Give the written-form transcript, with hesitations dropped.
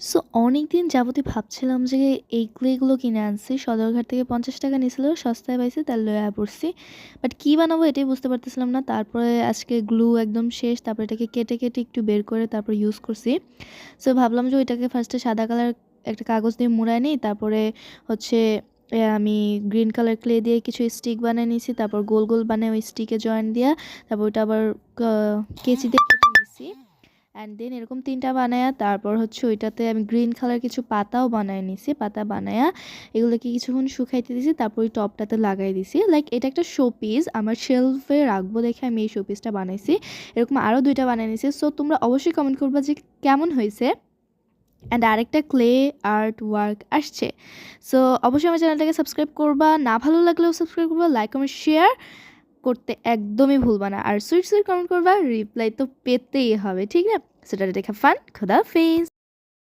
So অনেকদিন যাবতই ভাবছিলাম যে এই ক্লেগুলো কিনে আনছি। সদরঘাট থেকে ৳৫০ নিছিল, সস্তায় পাইছি তাই লইয়া পড়ছি। বাট কি বানাবো এটাই বুঝতে পারতেছিলাম না। তারপরে আজকে গ্লু একদম শেষ। তারপরে এটাকে কেটে একটু বের করে তারপর ইউজ করছি। সো ভাবলাম যে ওইটাকে ফার্স্টে সাদা কালার একটা কাগজ দিয়ে মুড়ায় নিই। তারপরে হচ্ছে আমি গ্রিন কালার ক্লে দিয়ে কিছু স্টিক বানায় নিছি। তারপর গোল বানায় ওই স্টিকে জয়েন দিয়া তারপর ওইটা আবার কা কেচি দিয়ে কেটে নিছি। অ্যান্ড দেন এরকম ৩ টা বানায়া তারপর হচ্ছে ওইটাতে আমি গ্রিন কালার কিছু পাতাও বানায় নিছি। পাতা বানায়া এগুলোকে কিছুক্ষণ শুকাইতে দিছি। তারপর ওই টবটাতে লাগাই দিছি। লাইক এটা একটা শো পিস। আমার শেলফে রাখবো দেখে আমি এই শো পিসটা বানাইছি। এরকম আরও ২ টা বানায় নিছি। সো তোমরা অবশ্যই কমেন্ট করবা যে কেমন হইছে। অ্যান্ড আরেকটা ক্লে আর্ট ওয়ার্ক আসছে। সো অবশ্যই আমার চ্যানেলটাকে সাবস্ক্রাইব করবা। না ভালো লাগলেও সাবস্ক্রাইব করবা। লাইক, কমেন্ট, শেয়ার করতে একদমই ভুলবা না। আর সুইট কমেন্ট করবা। রিপ্লাই তো পেতেই হবে। ঠিক না? So tata take fun. খোদা হাফেজ।